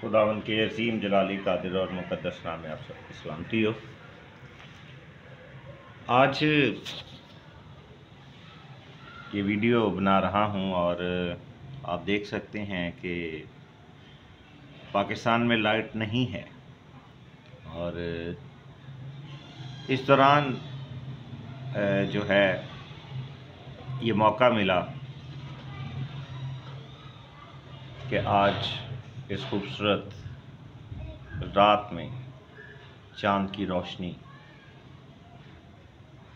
खुदावंद के अजीम जलाली कादिर और मुक़द्दस नाम में आप सबकी सलामती हो। आज ये वीडियो बना रहा हूँ और आप देख सकते हैं कि पाकिस्तान में लाइट नहीं है और इस दौरान जो है ये मौका मिला कि आज इस खूबसूरत रात में चाँद की रोशनी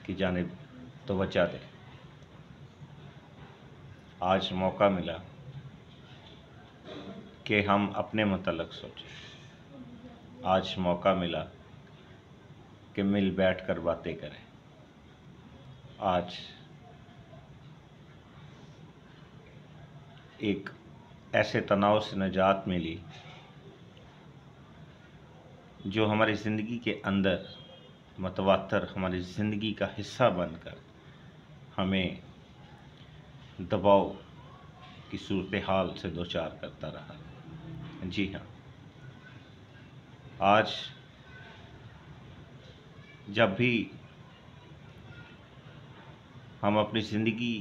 की जानिब तवज्जो दें। आज मौका मिला कि हम अपने मुतल्लिक़ सोचें। आज मौका मिला कि मिल बैठ कर बातें करें। आज एक ऐसे तनाव से निजात मिली जो हमारी ज़िंदगी के अंदर मतवातर हमारी ज़िंदगी का हिस्सा बनकर हमें दबाव की सूरत हाल से दो चार करता रहा। जी हाँ, आज जब भी हम अपनी ज़िंदगी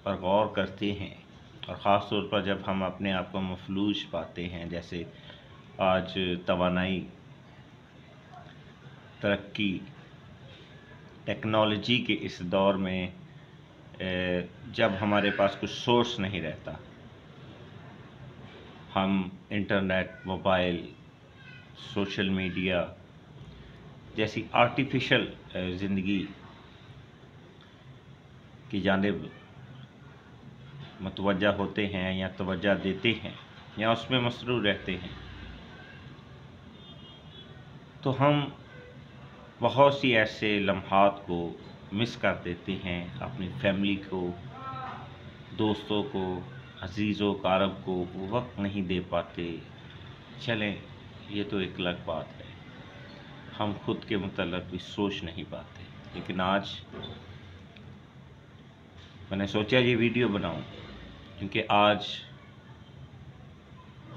पर गौर करते हैं और ख़ास तौर पर जब हम अपने आप को मफलूज पाते हैं, जैसे आज तवानाई, तरक्की, टेक्नोलॉजी के इस दौर में जब हमारे पास कुछ सोर्स नहीं रहता, हम इंटरनेट, मोबाइल, सोशल मीडिया जैसी आर्टिफिशियल ज़िंदगी की जानिब मतवज्जा होते हैं या तवज्जो देते हैं या उसमें मसरूफ़ रहते हैं, तो हम बहुत सी ऐसे लम्हात को मिस कर देते हैं। अपनी फैमिली को, दोस्तों को, अजीज़ों कारब को वक्त नहीं दे पाते। चलें, ये तो एक अलग बात है, हम खुद के मुतल्लिक़ भी सोच नहीं पाते। लेकिन आज मैंने सोचा ये वीडियो बनाऊं क्योंकि आज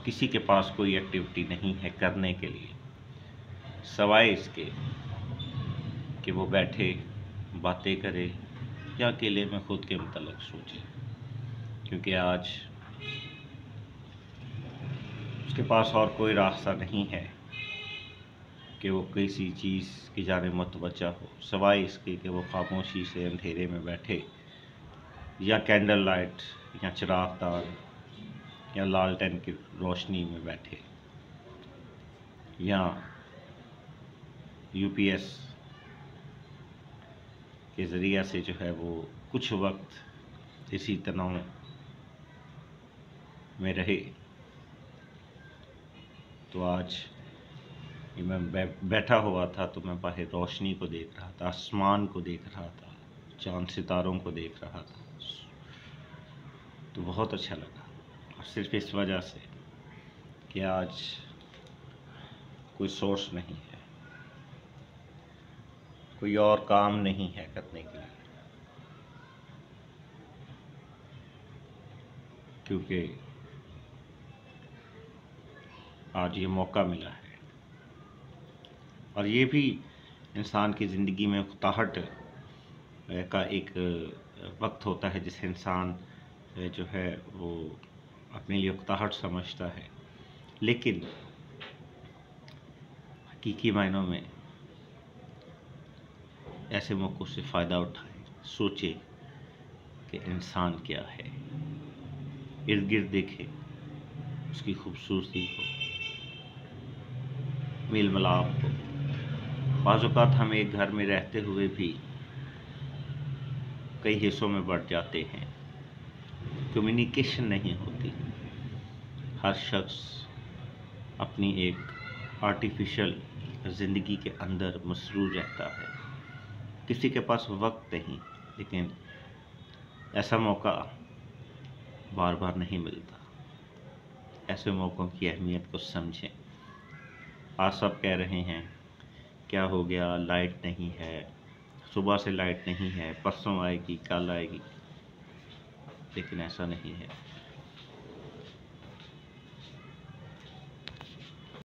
किसी के पास कोई एक्टिविटी नहीं है करने के लिए, सवाए इसके कि वो बैठे बातें करे या अकेले में खुद के मुतल्लिक़ सोचे। क्योंकि आज उसके पास और कोई रास्ता नहीं है कि वो किसी चीज़ की जानिब मुतवज्जो हो, सवाए इसके कि वो खामोशी से अंधेरे में बैठे या कैंडल लाइट या चिरागदान या लालटेन की रोशनी में बैठे या यूपीएस के ज़रिया से जो है वो कुछ वक्त इसी तनाव में रहे। तो आज ये मैं बैठा हुआ था तो मैं बाहर रोशनी को देख रहा था, आसमान को देख रहा था, चाँद सितारों को देख रहा था, तो बहुत अच्छा लगा। और सिर्फ इस वजह से कि आज कोई सोर्स नहीं है, कोई और काम नहीं है करने के लिए, क्योंकि आज ये मौका मिला है। और ये भी इंसान की ज़िंदगी में उकताहट का एक वक्त होता है जिसे इंसान जो है वो अपने लिए उकताहट समझता है, लेकिन हकीकी मायनों में ऐसे मौक़ों से फ़ायदा उठाए, सोचे कि इंसान क्या है, इर्द गिर्द देखे, उसकी खूबसूरती को, मेल मिलाप को। बाज़ औक़ात हम एक घर में रहते हुए भी कई हिस्सों में बढ़ जाते हैं, कम्युनिकेशन नहीं होती, हर शख्स अपनी एक आर्टिफिशियल ज़िंदगी के अंदर मसरूफ़ रहता है, किसी के पास वक्त नहीं। लेकिन ऐसा मौका बार बार नहीं मिलता। ऐसे मौक़ों की अहमियत को समझें। आज सब कह रहे हैं क्या हो गया, लाइट नहीं है, सुबह से लाइट नहीं है, परसों आएगी, कल आएगी, लेकिन ऐसा नहीं है।